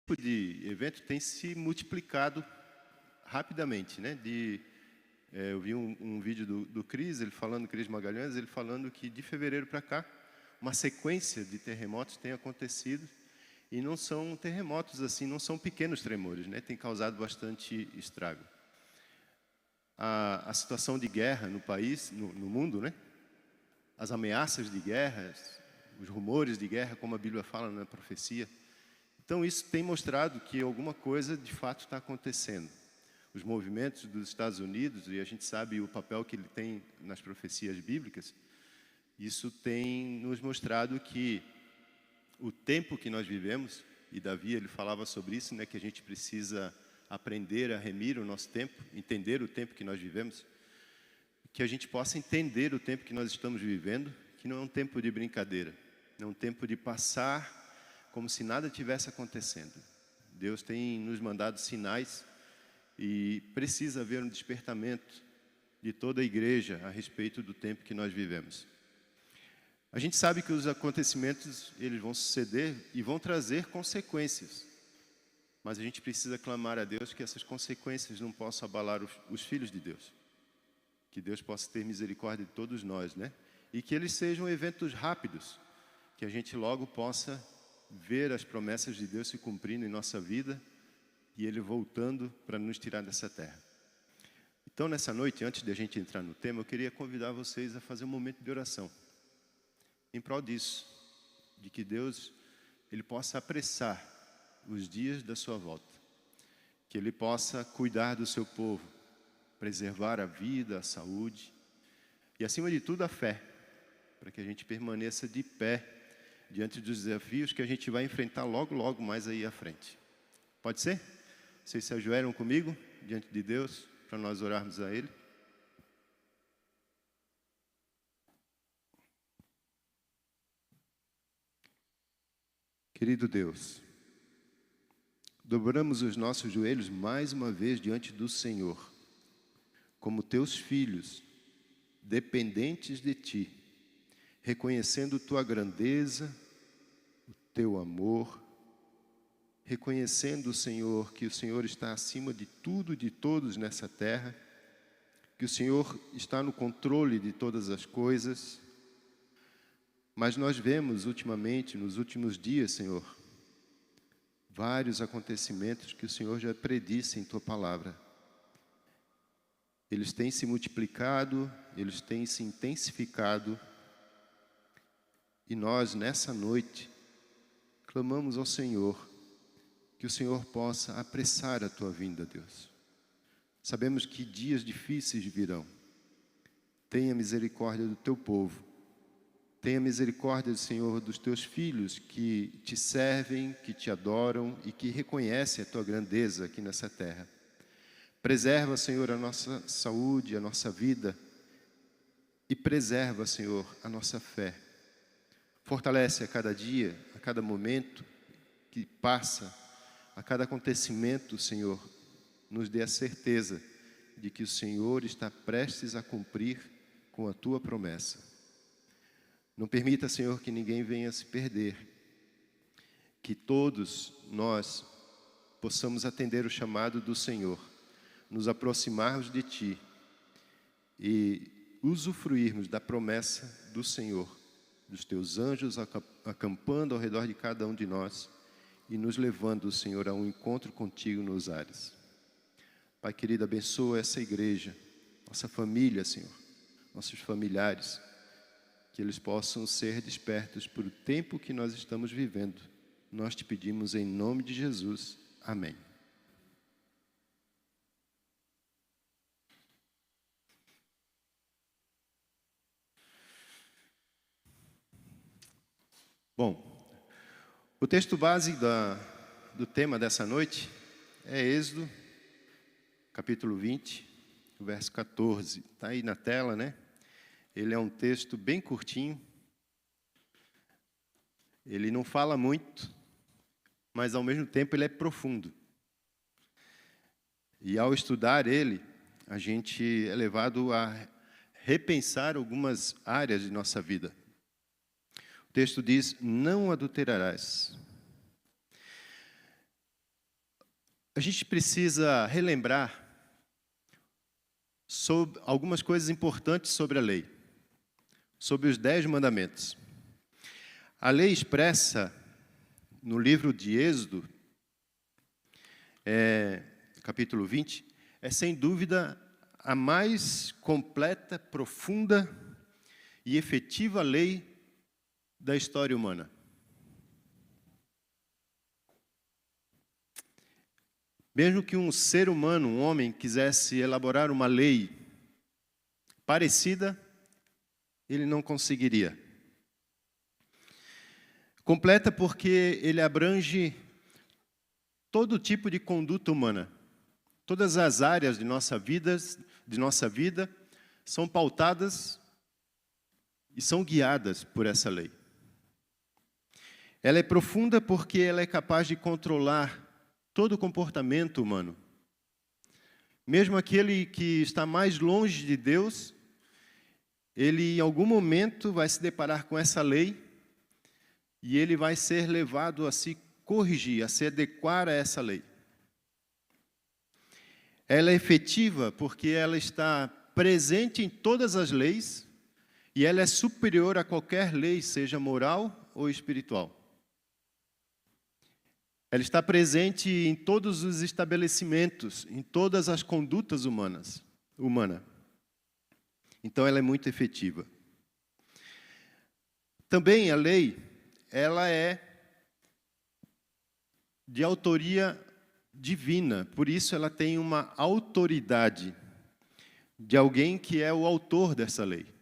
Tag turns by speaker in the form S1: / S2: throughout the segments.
S1: tipo de evento tem se multiplicado rapidamente, né? Eu vi um vídeo do Cris, Cris Magalhães, ele falando que de fevereiro para cá, uma sequência de terremotos tem acontecido, e não são terremotos assim, não são pequenos tremores, né? Tem causado bastante estrago. A situação de guerra no país, no mundo, né? As ameaças de guerra, os rumores de guerra, como a Bíblia fala na profecia. Então, isso tem mostrado que alguma coisa, de fato, está acontecendo. Os movimentos dos Estados Unidos, e a gente sabe o papel que ele tem nas profecias bíblicas, isso tem nos mostrado que o tempo que nós vivemos, e Davi ele falava sobre isso, né, que a gente precisa aprender a remir o nosso tempo, entender o tempo que nós vivemos, que a gente possa entender o tempo que nós estamos vivendo, que não é um tempo de brincadeira, não é um tempo de passar como se nada tivesse acontecendo. Deus tem nos mandado sinais e precisa haver um despertamento de toda a igreja a respeito do tempo que nós vivemos. A gente sabe que os acontecimentos eles vão suceder e vão trazer consequências, mas a gente precisa clamar a Deus que essas consequências não possam abalar os filhos de Deus. Que Deus possa ter misericórdia de todos nós, né? E que eles sejam eventos rápidos, que a gente logo possa ver as promessas de Deus se cumprindo em nossa vida e Ele voltando para nos tirar dessa terra. Então, nessa noite, antes de a gente entrar no tema, eu queria convidar vocês a fazer um momento de oração, em prol disso, de que Deus Ele possa apressar os dias da sua volta, que Ele possa cuidar do seu povo, preservar a vida, a saúde e, acima de tudo, a fé, para que a gente permaneça de pé diante dos desafios que a gente vai enfrentar logo, logo mais aí à frente. Pode ser? Vocês se ajoelham comigo diante de Deus para nós orarmos a Ele? Querido Deus, dobramos os nossos joelhos mais uma vez diante do Senhor, como teus filhos, dependentes de Ti, reconhecendo Tua grandeza, o Teu amor, reconhecendo, Senhor, que o Senhor está acima de tudo e de todos nessa terra, que o Senhor está no controle de todas as coisas. Mas nós vemos ultimamente, nos últimos dias, Senhor, vários acontecimentos que o Senhor já predisse em Tua palavra. Eles têm se multiplicado, eles têm se intensificado, e nós, nessa noite, clamamos ao Senhor, que o Senhor possa apressar a Tua vinda, Deus. Sabemos que dias difíceis virão. Tenha misericórdia do Teu povo. Tenha misericórdia, Senhor, dos Teus filhos que Te servem, que Te adoram e que reconhecem a Tua grandeza aqui nessa terra. Preserva, Senhor, a nossa saúde, a nossa vida e preserva, Senhor, a nossa fé. Fortalece a cada dia, a cada momento que passa, a cada acontecimento, Senhor, nos dê a certeza de que o Senhor está prestes a cumprir com a Tua promessa. Não permita, Senhor, que ninguém venha se perder, que todos nós possamos atender o chamado do Senhor, nos aproximarmos de Ti e usufruirmos da promessa do Senhor, dos Teus anjos acampando ao redor de cada um de nós e nos levando, Senhor, a um encontro contigo nos ares. Pai querido, abençoa essa igreja, nossa família, Senhor, nossos familiares, que eles possam ser despertos por o tempo que nós estamos vivendo. Nós te pedimos em nome de Jesus. Amém. Bom, o texto base do tema dessa noite é Êxodo, capítulo 20, verso 14. Está aí na tela, né? Ele é um texto bem curtinho. Ele não fala muito, mas ao mesmo tempo ele é profundo. E ao estudar ele, a gente é levado a repensar algumas áreas de nossa vida. O texto diz: não adulterarás. a gente precisa relembrar sobre algumas coisas importantes sobre a lei, sobre os 10 mandamentos. A lei expressa no livro de Êxodo, capítulo 20, é sem dúvida a mais completa, profunda e efetiva lei da história humana. Mesmo que um ser humano, um homem, quisesse elaborar uma lei parecida, ele não conseguiria. Completa porque ele abrange todo tipo de conduta humana. Todas as áreas de nossa vida são pautadas e são guiadas por essa lei. Ela é profunda porque ela é capaz de controlar todo o comportamento humano. Mesmo aquele que está mais longe de Deus, ele em algum momento vai se deparar com essa lei e ele vai ser levado a se corrigir, a se adequar a essa lei. Ela é efetiva porque ela está presente em todas as leis e ela é superior a qualquer lei, seja moral ou espiritual. Ela está presente em todos os estabelecimentos, em todas as condutas humanas. Então, ela é muito efetiva. Também a lei, ela é de autoria divina, por isso ela tem uma autoridade de alguém que é o autor dessa lei.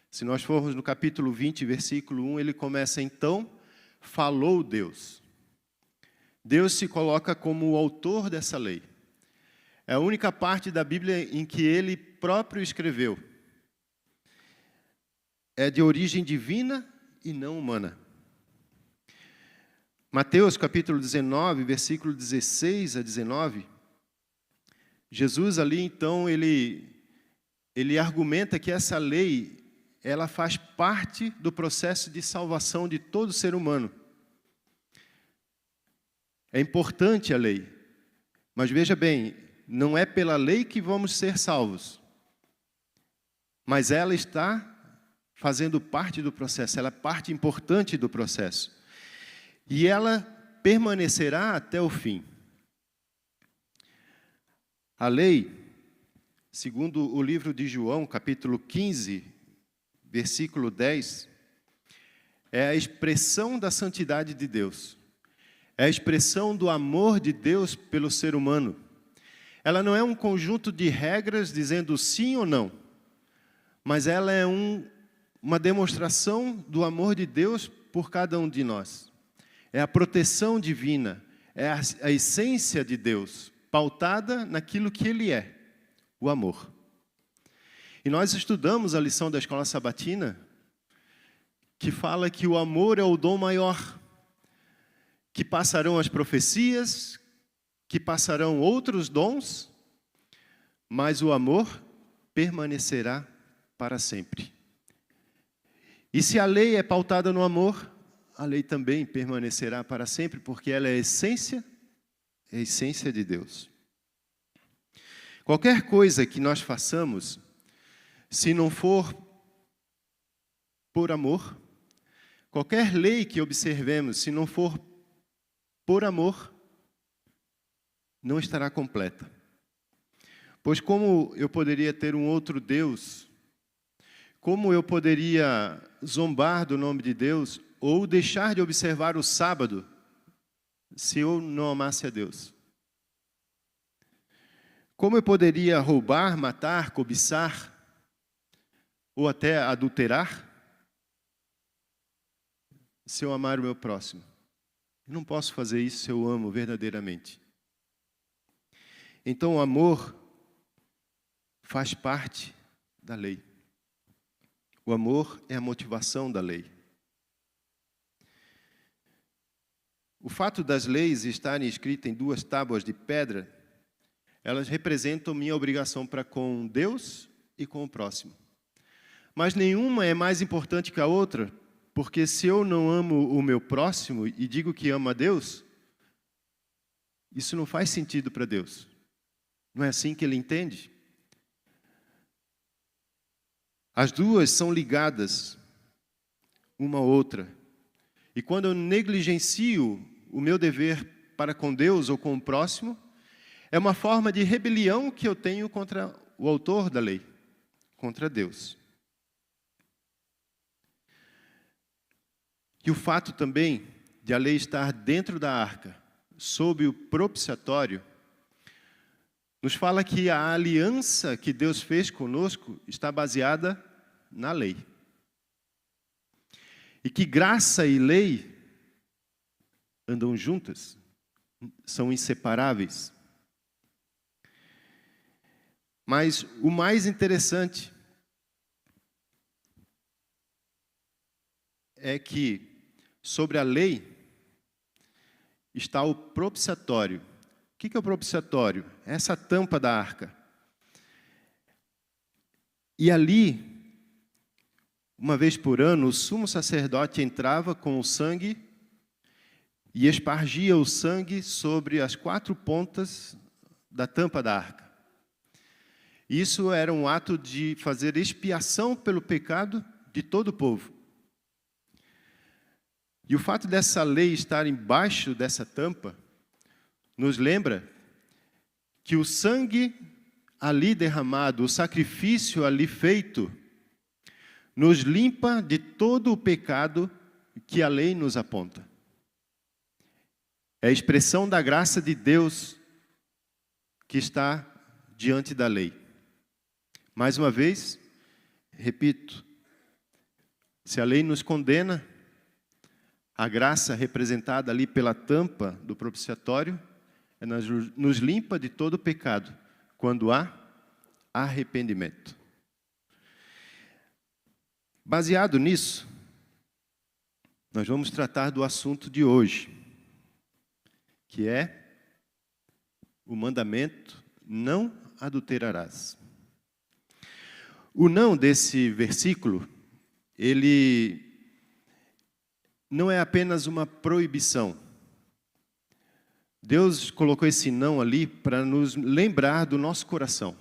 S1: Se nós formos no capítulo 20, versículo 1, ele começa, então, falou Deus. Deus se coloca como o autor dessa lei. É a única parte da Bíblia em que ele próprio escreveu. É de origem divina e não humana. Mateus capítulo 19, versículo 16 a 19, Jesus ali então, ele argumenta que essa lei, ela faz parte do processo de salvação de todo ser humano. É importante a lei, mas veja bem, não é pela lei que vamos ser salvos, mas ela está fazendo parte do processo, ela é parte importante do processo. E ela permanecerá até o fim. A lei, segundo o livro de João, capítulo 15, versículo 10, é a expressão da santidade de Deus. É a expressão do amor de Deus pelo ser humano. Ela não é um conjunto de regras dizendo sim ou não, mas ela é uma demonstração do amor de Deus por cada um de nós. É a proteção divina, é a essência de Deus, pautada naquilo que Ele é, o amor. E nós estudamos a lição da Escola Sabatina, que fala que o amor é o dom maior, que passarão as profecias, que passarão outros dons, mas o amor permanecerá para sempre. E se a lei é pautada no amor, a lei também permanecerá para sempre, porque ela é a essência de Deus. Qualquer coisa que nós façamos, se não for por amor, qualquer lei que observemos, se não for por amor, não estará completa. Pois como eu poderia ter um outro Deus? Como eu poderia zombar do nome de Deus ou deixar de observar o sábado se eu não amasse a Deus? Como eu poderia roubar, matar, cobiçar ou até adulterar se eu amar o meu próximo? Eu não posso fazer isso se eu amo verdadeiramente. Então o amor faz parte da lei. O amor é a motivação da lei. O fato das leis estarem escritas em 2 tábuas de pedra, elas representam minha obrigação para com Deus e com o próximo. Mas nenhuma é mais importante que a outra, porque se eu não amo o meu próximo e digo que amo a Deus, Isso não faz sentido para Deus. Não é assim que Ele entende? As duas são ligadas uma à outra. E quando eu negligencio o meu dever para com Deus ou com o próximo, é uma forma de rebelião que eu tenho contra o autor da lei, contra Deus. E o fato também de a lei estar dentro da arca, sob o propiciatório, nos fala que a aliança que Deus fez conosco está baseada na lei. E que graça e lei andam juntas, são inseparáveis. Mas o mais interessante é que sobre a lei está o propiciatório. O que é o propiciatório? É essa tampa da arca. E ali, uma vez por ano, o sumo sacerdote entrava com o sangue e espargia o sangue sobre as 4 pontas da tampa da arca. Isso era um ato de fazer expiação pelo pecado de todo o povo. E o fato dessa lei estar embaixo dessa tampa nos lembra que o sangue ali derramado, o sacrifício ali feito, nos limpa de todo o pecado que a lei nos aponta. É a expressão da graça de Deus que está diante da lei. Mais uma vez, repito, se a lei nos condena, a graça representada ali pela tampa do propiciatório nos limpa de todo o pecado, quando há arrependimento. Baseado nisso, nós vamos tratar do assunto de hoje, que é o mandamento: não adulterarás. O não desse versículo, ele não é apenas uma proibição. Deus colocou esse não ali para nos lembrar do nosso coração,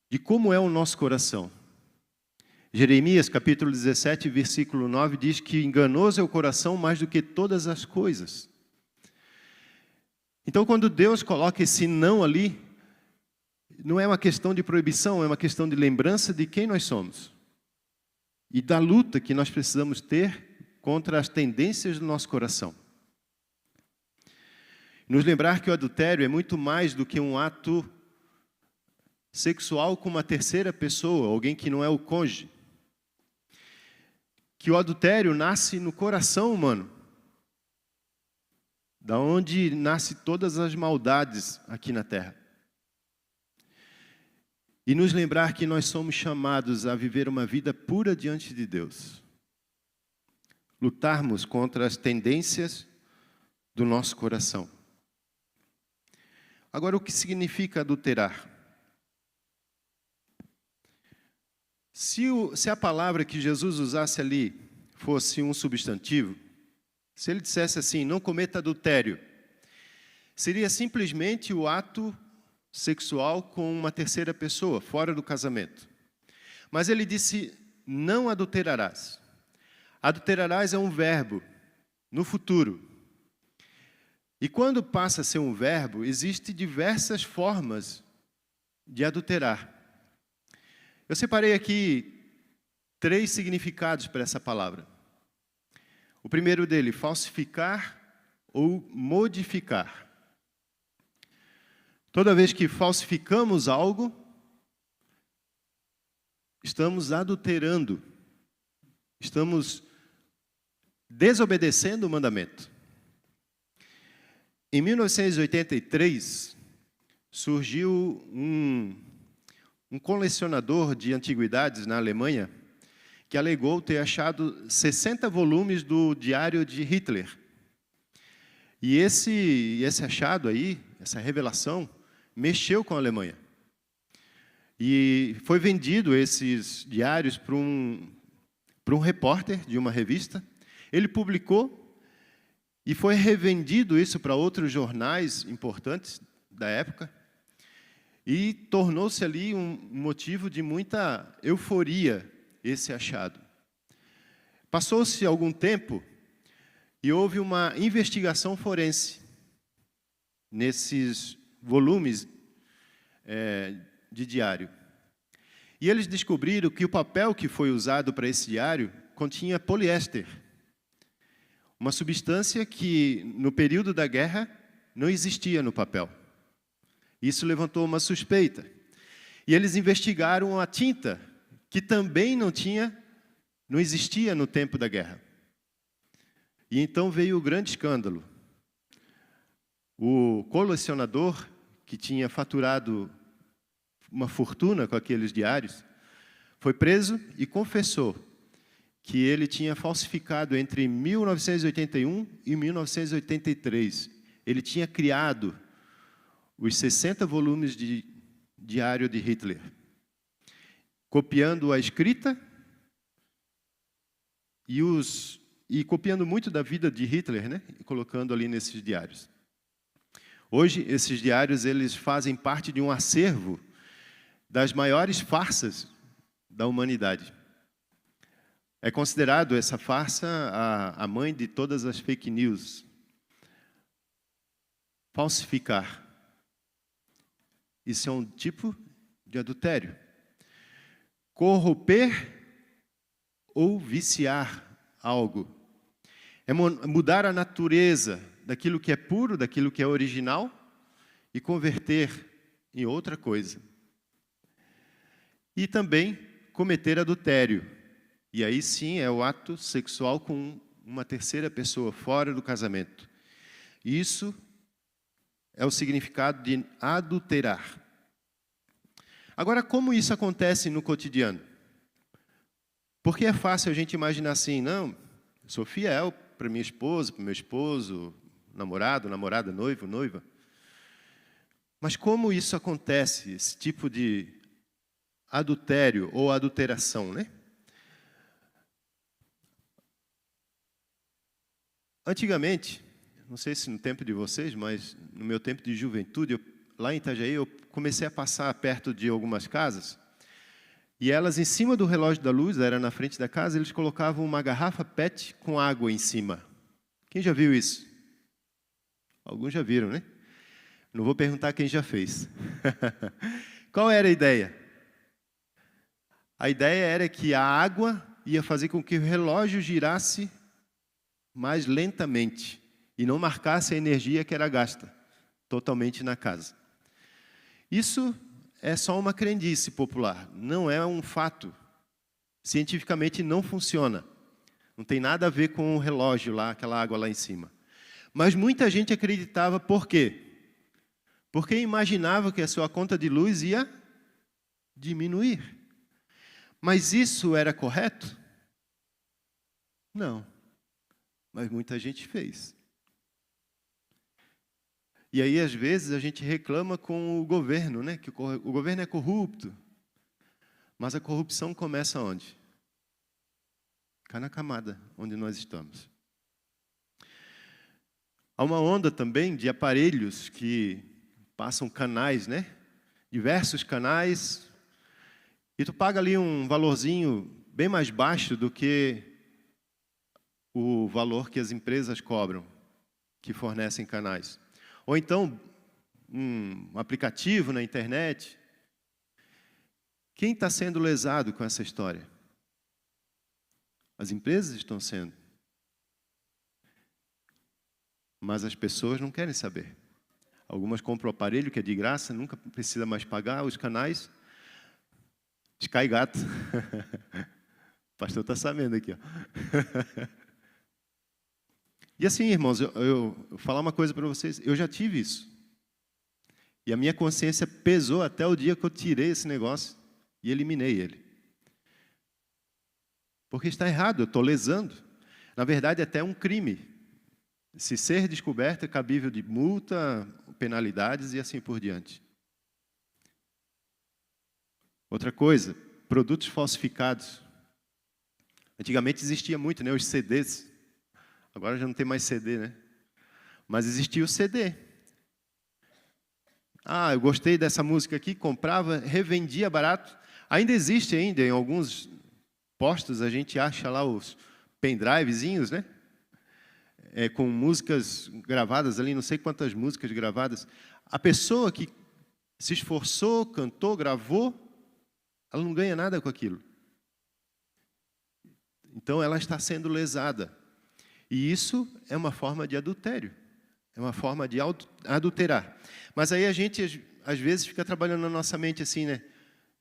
S1: de como é o nosso coração. Jeremias, capítulo 17, versículo 9, diz que enganoso é o coração mais do que todas as coisas. Então, quando Deus coloca esse não ali, não é uma questão de proibição, é uma questão de lembrança de quem nós somos e da luta que nós precisamos ter contra as tendências do nosso coração. Nos lembrar que o adultério é muito mais do que um ato sexual com uma terceira pessoa, alguém que não é o cônjuge. Que o adultério nasce no coração humano, da onde nasce todas as maldades aqui na terra. E nos lembrar que nós somos chamados a viver uma vida pura diante de Deus. Lutarmos contra as tendências do nosso coração. Agora, o que significa adulterar? Se a palavra que Jesus usasse ali fosse um substantivo, se ele dissesse assim, não cometa adultério, seria simplesmente o ato sexual com uma terceira pessoa, fora do casamento. Mas ele disse, não adulterarás. Adulterarás é um verbo, no futuro. E quando passa a ser um verbo, existem diversas formas de adulterar. Eu separei aqui 3 significados para essa palavra. O primeiro dele, falsificar ou modificar. Toda vez que falsificamos algo, estamos adulterando, estamos desobedecendo o mandamento. Em 1983, surgiu um colecionador de antiguidades na Alemanha que alegou ter achado 60 volumes do Diário de Hitler. E esse achado aí, essa revelação, mexeu com a Alemanha. E foi vendido esses diários para um repórter de uma revista. Ele publicou E foi revendido isso para outros jornais importantes da época. E tornou-se ali um motivo de muita euforia, esse achado. Passou-se algum tempo e houve uma investigação forense nesses volumes de diário. E eles descobriram que o papel que foi usado para esse diário continha poliéster, uma substância que, no período da guerra, não existia no papel. Isso levantou uma suspeita. E eles investigaram a tinta, que também não existia no tempo da guerra. E então veio o grande escândalo. O colecionador, que tinha faturado uma fortuna com aqueles diários, foi preso e confessou que ele tinha falsificado entre 1981 e 1983. Ele tinha criado os 60 volumes de diário de Hitler, copiando a escrita e copiando muito da vida de Hitler, né? E colocando ali nesses diários. Hoje, esses diários eles fazem parte de um acervo das maiores farsas da humanidade. É considerado essa farsa a mãe de todas as fake news. Falsificar. Isso é um tipo de adultério. Corromper ou viciar algo. É mudar a natureza daquilo que é puro, daquilo que é original, e converter em outra coisa. E também cometer adultério. E aí sim é o ato sexual com uma terceira pessoa, fora do casamento. Isso é o significado de adulterar. Agora, como isso acontece no cotidiano? Porque é fácil a gente imaginar assim, não, eu sou fiel para minha esposa, para meu esposo, namorado, namorada, noivo, noiva. Mas como isso acontece, esse tipo de adultério ou adulteração, né? Antigamente, não sei se no tempo de vocês, mas no meu tempo de juventude, lá em Itajaí, eu comecei a passar perto de algumas casas, e elas, em cima do relógio da luz, era na frente da casa, eles colocavam uma garrafa PET com água em cima. Quem já viu isso? Alguns já viram, né? Não vou perguntar quem já fez. Qual era a ideia? A ideia era que a água ia fazer com que o relógio girasse mais lentamente e não marcasse a energia que era gasta totalmente na casa. Isso é só uma crendice popular, não é um fato. Cientificamente não funciona. Não tem nada a ver com o relógio lá, aquela água lá em cima. Mas muita gente acreditava, por quê? Porque imaginava que a sua conta de luz ia diminuir. Mas isso era correto? Não. Mas muita gente fez. E aí, às vezes, a gente reclama com o governo, né? Que o governo é corrupto. Mas a corrupção começa onde? Cá na camada onde nós estamos. Há uma onda também de aparelhos que passam canais, né? Diversos canais. E tu paga ali um valorzinho bem mais baixo do que o valor que as empresas cobram, que fornecem canais. Ou então, um aplicativo na internet. Quem está sendo lesado com essa história? As empresas estão sendo. Mas as pessoas não querem saber. Algumas compram o aparelho, que é de graça, nunca precisa mais pagar, os canais. Sky Gato. O pastor está sabendo aqui, ó. E assim, irmãos, eu vou falar uma coisa para vocês. Eu já tive isso. E a minha consciência pesou até o dia que eu tirei esse negócio e eliminei ele. Porque está errado, eu estou lesando. Na verdade, até é um crime. Se ser descoberto, é cabível de multa, penalidades e assim por diante. Outra coisa, produtos falsificados. Antigamente existia muito, né, os CDs. Agora já não tem mais CD, né? Mas existia o CD. Ah, eu gostei dessa música aqui, comprava, revendia barato. Ainda existe em alguns postos, a gente acha lá os pendrivezinhos, né? Com músicas gravadas ali, não sei quantas músicas gravadas. A pessoa que se esforçou, cantou, gravou, ela não ganha nada com aquilo. Então, ela está sendo lesada. E isso é uma forma de adultério. É uma forma de adulterar. Mas aí a gente, às vezes, fica trabalhando na nossa mente assim, né?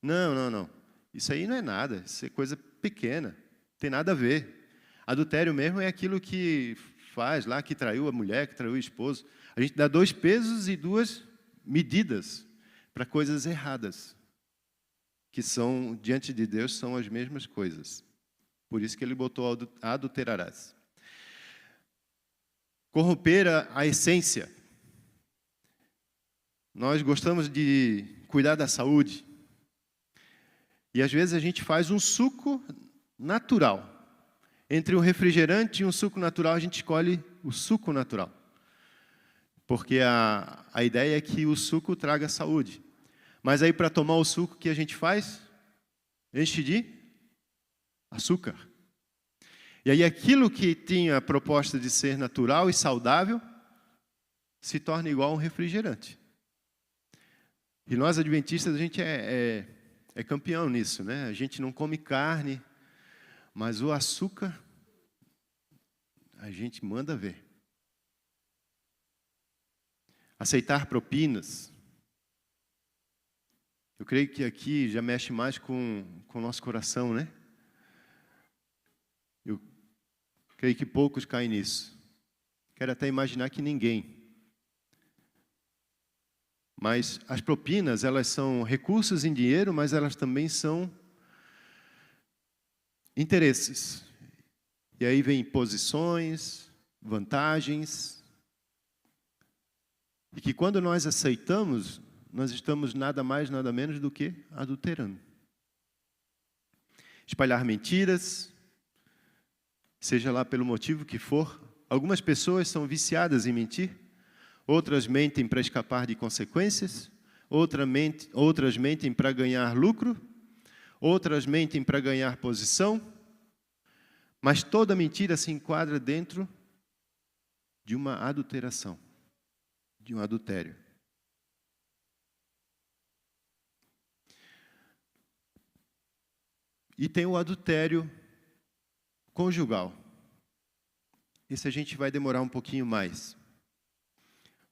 S1: Não. Isso aí não é nada. Isso é coisa pequena. Não tem nada a ver. Adultério mesmo é aquilo que faz lá, que traiu a mulher, que traiu o esposo. A gente dá 2 pesos e 2 medidas para coisas erradas, que são, diante de Deus, são as mesmas coisas. Por isso que ele botou adulterarás. Corromper a essência. Nós gostamos de cuidar da saúde. E às vezes a gente faz um suco natural. Entre um refrigerante e um suco natural, a gente escolhe o suco natural. Porque a ideia é que o suco traga saúde. Mas aí, para tomar o suco, o que a gente faz? Enche de açúcar. E aí, aquilo que tinha a proposta de ser natural e saudável, se torna igual a um refrigerante. E nós, adventistas, a gente é campeão nisso, né? A gente não come carne, mas o açúcar, a gente manda ver. Aceitar propinas. Eu creio que aqui já mexe mais com o nosso coração, né? Eu creio que poucos caem nisso. Quero até imaginar que ninguém. Mas as propinas, elas são recursos em dinheiro, mas elas também são interesses. E aí vem posições, vantagens. E que quando nós aceitamos, nós estamos nada mais, nada menos do que adulterando. Espalhar mentiras, seja lá pelo motivo que for. Algumas pessoas são viciadas em mentir, outras mentem para escapar de consequências, outras mentem para ganhar lucro, outras mentem para ganhar posição, mas toda mentira se enquadra dentro de uma adulteração, de um adultério. E tem o adultério conjugal. Esse a gente vai demorar um pouquinho mais.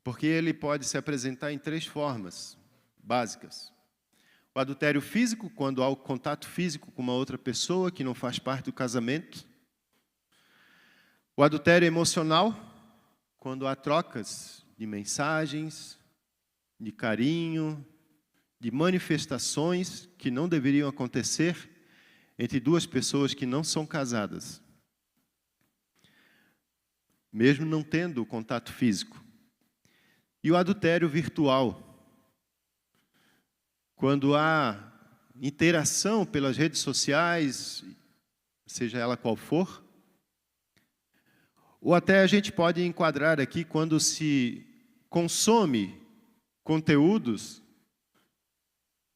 S1: Porque ele pode se apresentar em 3 formas básicas. O adultério físico, quando há o contato físico com uma outra pessoa que não faz parte do casamento. O adultério emocional, quando há trocas de mensagens, de carinho, de manifestações que não deveriam acontecer entre 2 pessoas que não são casadas, mesmo não tendo o contato físico. E o adultério virtual, quando há interação pelas redes sociais, seja ela qual for, ou até a gente pode enquadrar aqui quando se consome conteúdos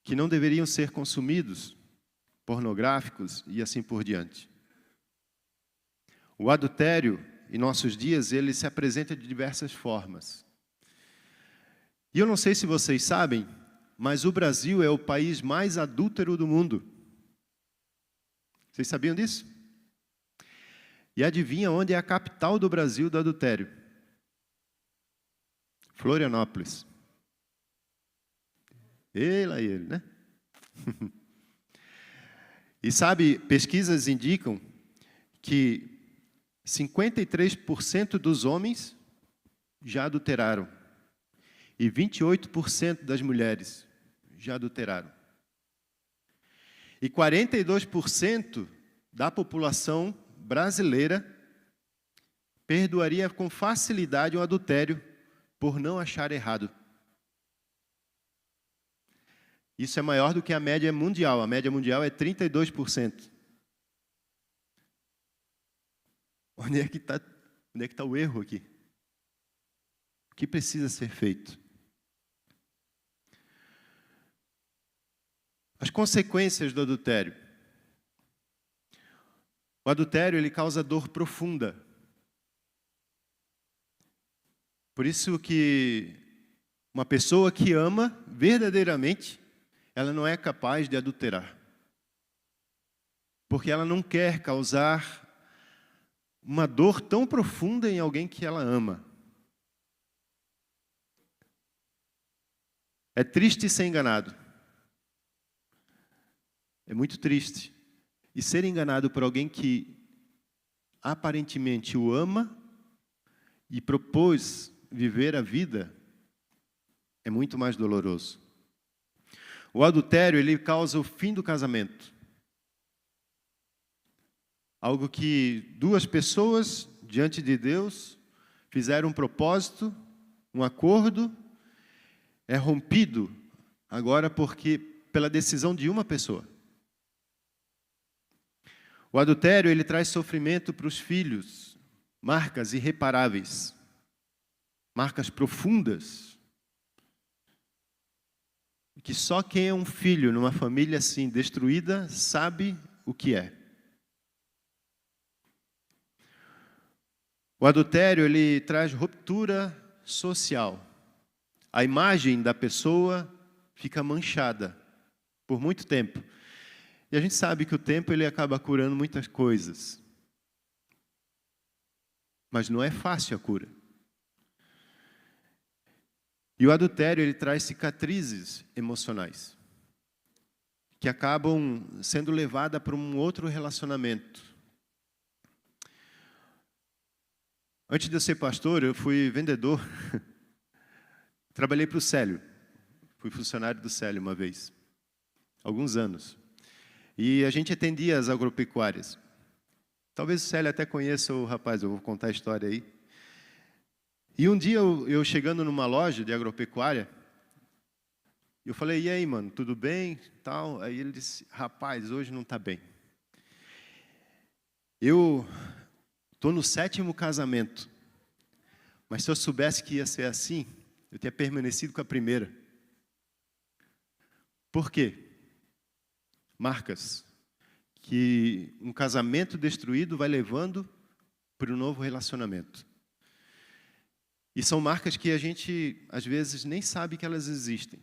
S1: que não deveriam ser consumidos, pornográficos e assim por diante. O adultério, em nossos dias, ele se apresenta de diversas formas. E eu não sei se vocês sabem, mas o Brasil é o país mais adúltero do mundo. Vocês sabiam disso? E adivinha onde é a capital do Brasil do adultério? Florianópolis. Ele, né? E sabe, pesquisas indicam que 53% dos homens já adulteraram e 28% das mulheres já adulteraram. E 42% da população brasileira perdoaria com facilidade um adultério por não achar errado. Isso é maior do que a média mundial. A média mundial é 32%. Onde é que está o erro aqui? O que precisa ser feito? As consequências do adultério. O adultério, ele causa dor profunda. Por isso que uma pessoa que ama verdadeiramente, ela não é capaz de adulterar. Porque ela não quer causar uma dor tão profunda em alguém que ela ama. É triste ser enganado. É muito triste. E ser enganado por alguém que aparentemente o ama e propôs viver a vida é muito mais doloroso. O adultério, ele causa o fim do casamento. Algo que duas pessoas diante de Deus fizeram um propósito, um acordo, é rompido agora pela decisão de uma pessoa. O adultério, ele traz sofrimento para os filhos, marcas irreparáveis, marcas profundas, que só quem é um filho numa família assim destruída sabe o que é. O adultério, ele traz ruptura social. A imagem da pessoa fica manchada por muito tempo. E a gente sabe que o tempo ele acaba curando muitas coisas. Mas não é fácil a cura. E o adultério, ele traz cicatrizes emocionais, que acabam sendo levadas para um outro relacionamento. Antes de eu ser pastor, eu fui vendedor. Trabalhei para o Célio. Fui funcionário do Célio uma vez, alguns anos. E a gente atendia as agropecuárias. Talvez o Célio até conheça o rapaz, eu vou contar a história aí. E um dia eu chegando numa loja de agropecuária, eu falei, e aí, mano, tudo bem? Tal. Aí ele disse, rapaz, hoje não está bem. Eu estou no 7º casamento, mas se eu soubesse que ia ser assim, eu tinha permanecido com a primeira. Por quê? Marcas que um casamento destruído vai levando para um novo relacionamento. E são marcas que a gente, às vezes, nem sabe que elas existem,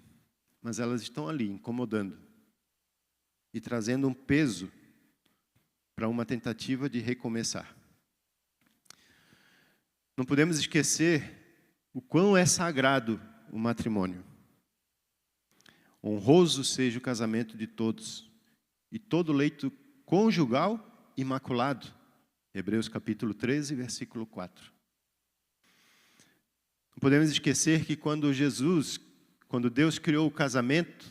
S1: mas elas estão ali, incomodando e trazendo um peso para uma tentativa de recomeçar. Não podemos esquecer o quão é sagrado o matrimônio. Honroso seja o casamento de todos, e todo leito conjugal imaculado. Hebreus capítulo 13, versículo 4. Não podemos esquecer que quando Deus criou o casamento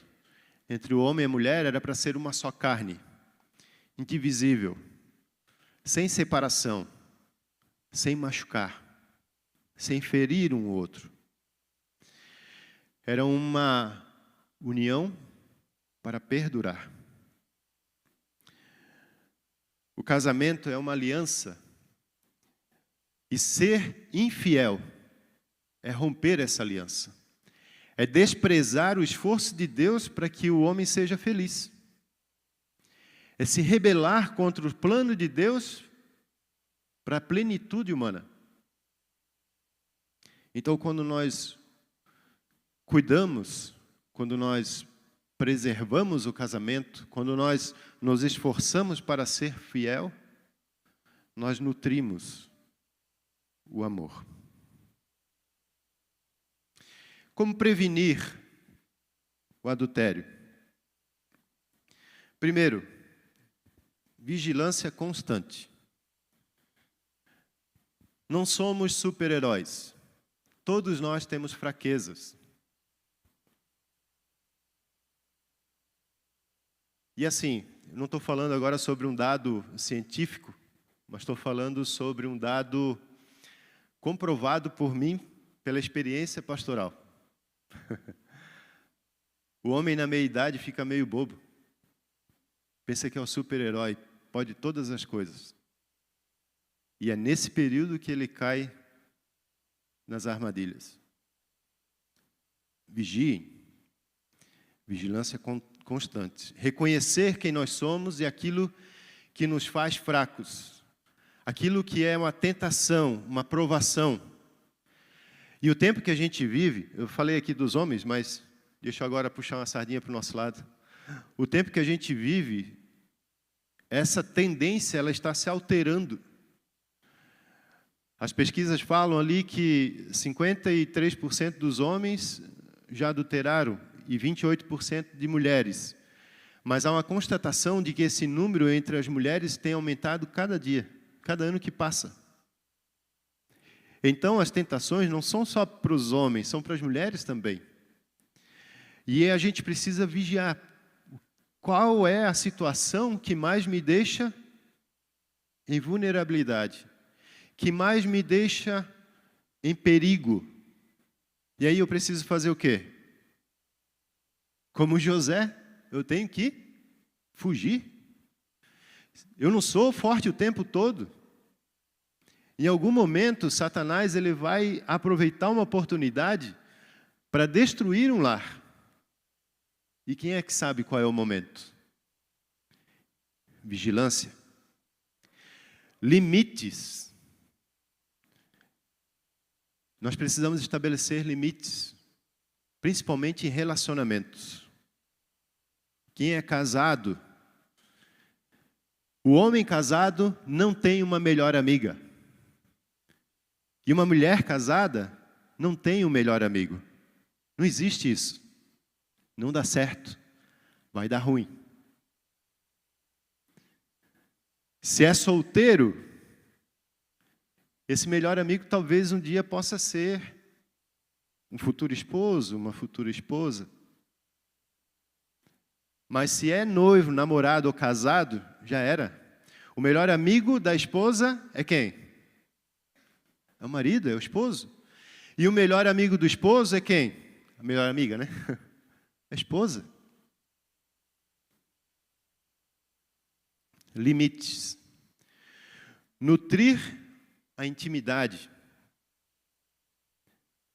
S1: entre o homem e a mulher, era para ser uma só carne, indivisível, sem separação, sem machucar, sem ferir um outro. Era uma união para perdurar. O casamento é uma aliança, e ser infiel é romper essa aliança. É desprezar o esforço de Deus para que o homem seja feliz. É se rebelar contra o plano de Deus para a plenitude humana. Então, quando nós cuidamos, quando nós preservamos o casamento, quando nós nos esforçamos para ser fiel, nós nutrimos o amor. Como prevenir o adultério? Primeiro, vigilância constante. Não somos super-heróis. Todos nós temos fraquezas. E assim, não estou falando agora sobre um dado científico, mas estou falando sobre um dado comprovado por mim pela experiência pastoral. O homem na meia-idade fica meio bobo. Pensa que é um super-herói, pode todas as coisas. E é nesse período que ele cai nas armadilhas. Vigiem. Vigilância constante. Reconhecer quem nós somos e aquilo que nos faz fracos. Aquilo que é uma tentação, uma provação. E o tempo que a gente vive, eu falei aqui dos homens, mas deixa eu agora puxar uma sardinha para o nosso lado. O tempo que a gente vive, essa tendência ela está se alterando. As pesquisas falam ali que 53% dos homens já adulteraram e 28% de mulheres. Mas há uma constatação de que esse número entre as mulheres tem aumentado cada dia, cada ano que passa. Então, as tentações não são só para os homens, são para as mulheres também. E a gente precisa vigiar. Qual é a situação que mais me deixa em vulnerabilidade? Que mais me deixa em perigo? E aí eu preciso fazer o quê? Como José, eu tenho que fugir. Eu não sou forte o tempo todo. Em algum momento, Satanás ele vai aproveitar uma oportunidade para destruir um lar. E quem é que sabe qual é o momento? Vigilância. Limites. Nós precisamos estabelecer limites, principalmente em relacionamentos. Quem é casado, o homem casado não tem uma melhor amiga. E uma mulher casada não tem um melhor amigo. Não existe isso. Não dá certo. Vai dar ruim. Se é solteiro, esse melhor amigo talvez um dia possa ser um futuro esposo, uma futura esposa. Mas se é noivo, namorado ou casado, já era. O melhor amigo da esposa é quem? É o marido, é o esposo. E o melhor amigo do esposo é quem? A melhor amiga, né? A esposa. Limites. Nutrir a intimidade.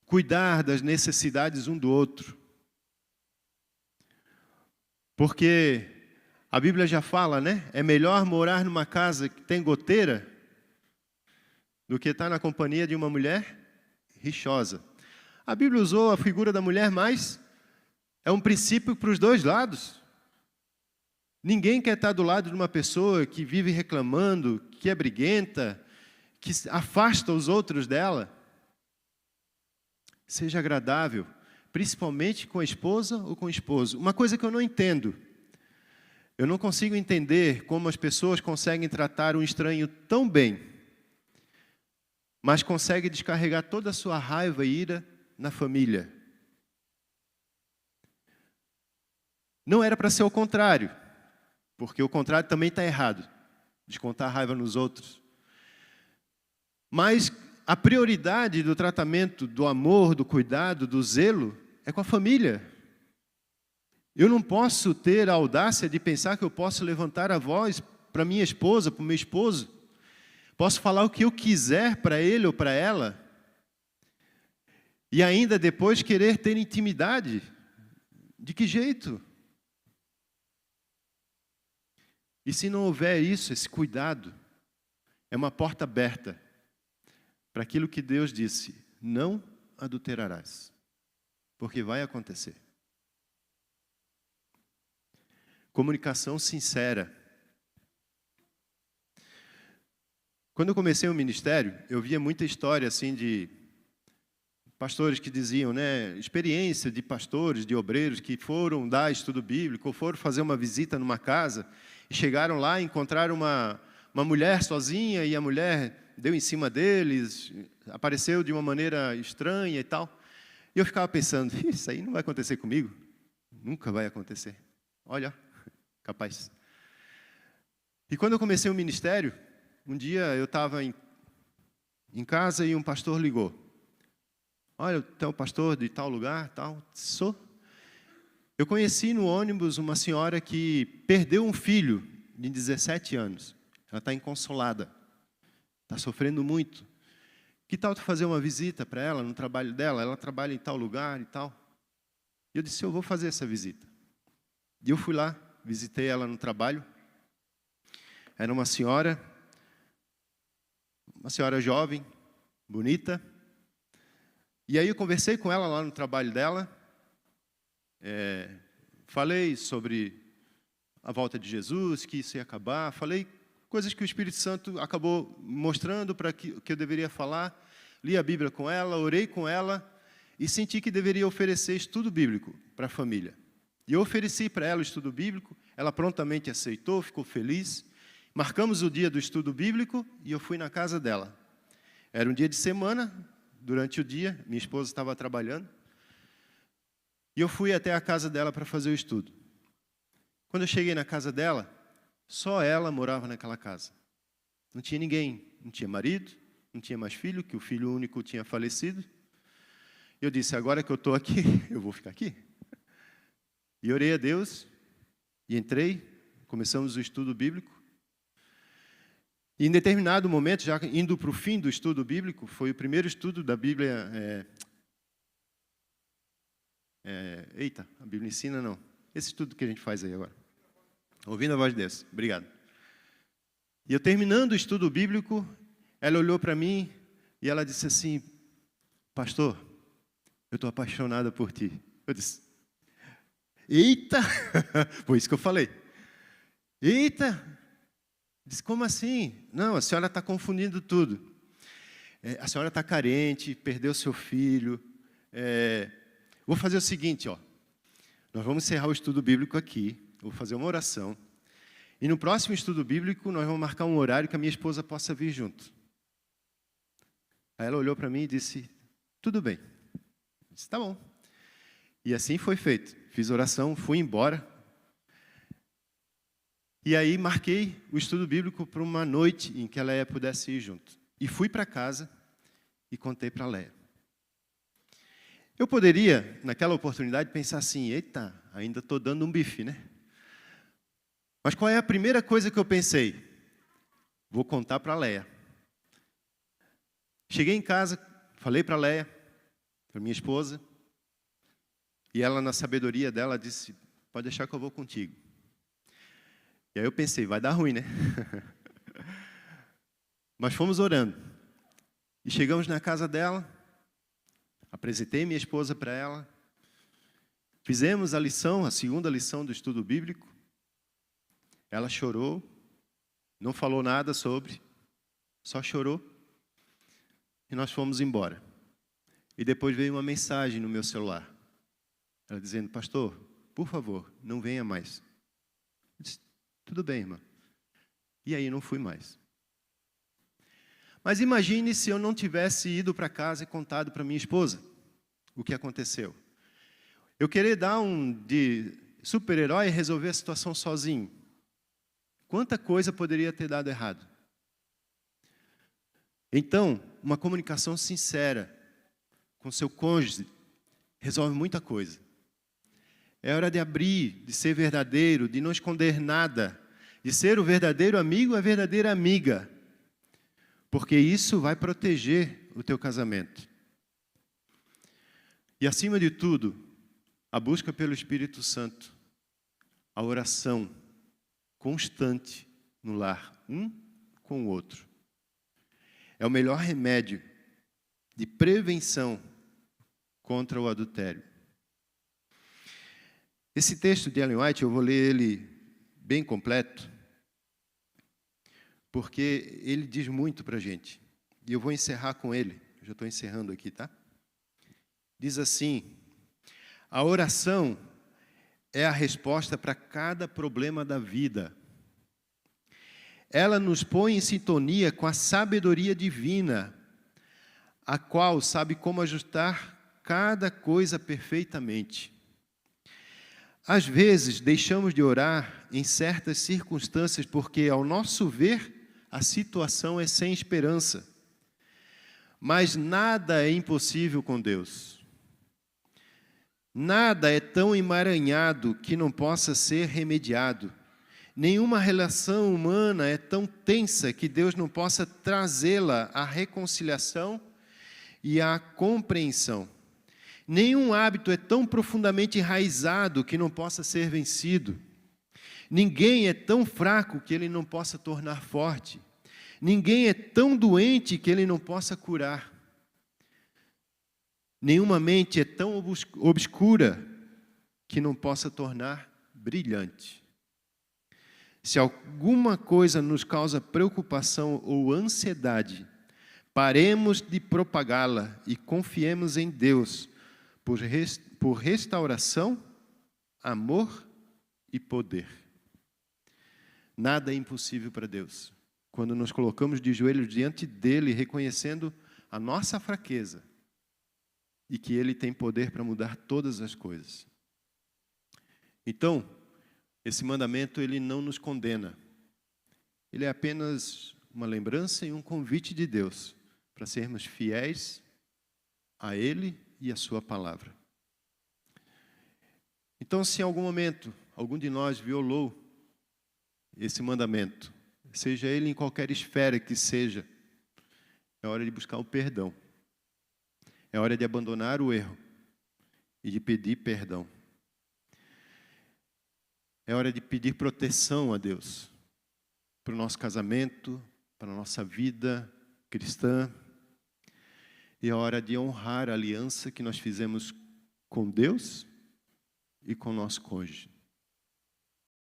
S1: Cuidar das necessidades um do outro. Porque a Bíblia já fala, né? É melhor morar numa casa que tem goteira do que estar na companhia de uma mulher rixosa. A Bíblia usou a figura da mulher, mas é um princípio para os dois lados. Ninguém quer estar do lado de uma pessoa que vive reclamando, que é briguenta, que afasta os outros dela. Seja agradável, principalmente com a esposa ou com o esposo. Uma coisa que eu não entendo. Eu não consigo entender como as pessoas conseguem tratar um estranho tão bem, mas conseguem descarregar toda a sua raiva e ira na família. Não era para ser o contrário, porque o contrário também está errado, descontar a raiva nos outros. Mas a prioridade do tratamento, do amor, do cuidado, do zelo, é com a família. Eu não posso ter a audácia de pensar que eu posso levantar a voz para minha esposa, para o meu esposo. Posso falar o que eu quiser para ele ou para ela. E ainda depois querer ter intimidade. De que jeito? E se não houver isso, esse cuidado, é uma porta aberta para aquilo que Deus disse, não adulterarás, porque vai acontecer. Comunicação sincera. Quando eu comecei o ministério, eu via muita história assim de pastores que diziam, né, experiência de pastores, de obreiros que foram dar estudo bíblico, ou foram fazer uma visita numa casa, e chegaram lá e encontraram uma mulher sozinha, e a mulher deu em cima deles, apareceu de uma maneira estranha e tal. E eu ficava pensando, isso aí não vai acontecer comigo. Nunca vai acontecer. Olha, capaz. E quando eu comecei o ministério, um dia eu estava em casa e um pastor ligou. Olha, tu é o pastor de tal lugar, tal. Sou. Eu conheci no ônibus uma senhora que perdeu um filho de 17 anos. Ela está inconsolada. Está sofrendo muito. Que tal tu fazer uma visita para ela no trabalho dela? Ela trabalha em tal lugar e tal. E eu disse, eu vou fazer essa visita. E eu fui lá, visitei ela no trabalho. Era uma senhora jovem, bonita. E aí eu conversei com ela lá no trabalho dela. Falei sobre a volta de Jesus, que isso ia acabar. Falei coisas que o Espírito Santo acabou mostrando para que eu deveria falar. Li a Bíblia com ela, orei com ela e senti que deveria oferecer estudo bíblico para a família. E eu ofereci para ela o estudo bíblico, ela prontamente aceitou, ficou feliz. Marcamos o dia do estudo bíblico e eu fui na casa dela. Era um dia de semana, durante o dia, minha esposa estava trabalhando. E eu fui até a casa dela para fazer o estudo. Quando eu cheguei na casa dela, só ela morava naquela casa. Não tinha ninguém, não tinha marido, não tinha mais filho, que o filho único tinha falecido. Eu disse, agora que eu estou aqui, eu vou ficar aqui. E orei a Deus, e entrei, começamos o estudo bíblico. E em determinado momento, já indo para o fim do estudo bíblico, foi o primeiro estudo da Bíblia. Eita, a Bíblia ensina não. Esse estudo que a gente faz aí agora. Ouvindo a voz de Deus. Obrigado. E eu terminando o estudo bíblico, ela olhou para mim e ela disse assim, pastor, eu estou apaixonada por ti. Eu disse, eita! Foi isso que eu falei. Eita! Disse, como assim? Não, a senhora está confundindo tudo. A senhora está carente, perdeu seu filho. Vou fazer o seguinte, ó. Nós vamos encerrar o estudo bíblico aqui. Vou fazer uma oração. E no próximo estudo bíblico, nós vamos marcar um horário que a minha esposa possa vir junto. Aí ela olhou para mim e disse, tudo bem. Eu disse, tá bom. E assim foi feito. Fiz oração, fui embora. E aí marquei o estudo bíblico para uma noite em que a Leia pudesse ir junto. E fui para casa e contei para a Leia. Eu poderia, naquela oportunidade, pensar assim, eita, ainda estou dando um bife, né? Mas qual é a primeira coisa que eu pensei? Vou contar para a Leia. Cheguei em casa, falei para a Leia, para minha esposa, e ela, na sabedoria dela, disse, pode deixar que eu vou contigo. E aí eu pensei, vai dar ruim, né? Mas fomos orando. E chegamos na casa dela, apresentei minha esposa para ela, fizemos a lição, a segunda lição do estudo bíblico. Ela chorou, não falou nada sobre, só chorou. E nós fomos embora. E depois veio uma mensagem no meu celular. Ela dizendo, pastor, por favor, não venha mais. Eu disse, tudo bem, irmã. E aí não fui mais. Mas imagine se eu não tivesse ido para casa e contado para minha esposa o que aconteceu. Eu querer dar um de super-herói e resolver a situação sozinho. Quanta coisa poderia ter dado errado? Então, uma comunicação sincera com seu cônjuge resolve muita coisa. É hora de abrir, de ser verdadeiro, de não esconder nada, de ser o verdadeiro amigo, a verdadeira amiga, porque isso vai proteger o teu casamento. E acima de tudo, a busca pelo Espírito Santo, a oração constante no lar, um com o outro. É o melhor remédio de prevenção contra o adultério. Esse texto de Ellen White, eu vou ler ele bem completo, porque ele diz muito para a gente. E eu vou encerrar com ele. Eu já estou encerrando aqui, tá? Diz assim, a oração é a resposta para cada problema da vida. Ela nos põe em sintonia com a sabedoria divina, a qual sabe como ajustar cada coisa perfeitamente. Às vezes, deixamos de orar em certas circunstâncias porque, ao nosso ver, a situação é sem esperança. Mas nada é impossível com Deus. Nada é tão emaranhado que não possa ser remediado. Nenhuma relação humana é tão tensa que Deus não possa trazê-la à reconciliação e à compreensão. Nenhum hábito é tão profundamente enraizado que não possa ser vencido. Ninguém é tão fraco que ele não possa tornar forte. Ninguém é tão doente que ele não possa curar. Nenhuma mente é tão obscura que não possa tornar brilhante. Se alguma coisa nos causa preocupação ou ansiedade, paremos de propagá-la e confiemos em Deus por restauração, amor e poder. Nada é impossível para Deus. Quando nos colocamos de joelhos diante dEle, reconhecendo a nossa fraqueza e que Ele tem poder para mudar todas as coisas. Então, esse mandamento, ele não nos condena. Ele é apenas uma lembrança e um convite de Deus para sermos fiéis a Ele e a sua palavra. Então, se em algum momento algum de nós violou esse mandamento, seja ele em qualquer esfera que seja, é hora de buscar o perdão. É hora de abandonar o erro e de pedir perdão. É hora de pedir proteção a Deus para o nosso casamento, para a nossa vida cristã. E é hora de honrar a aliança que nós fizemos com Deus e com o nosso cônjuge.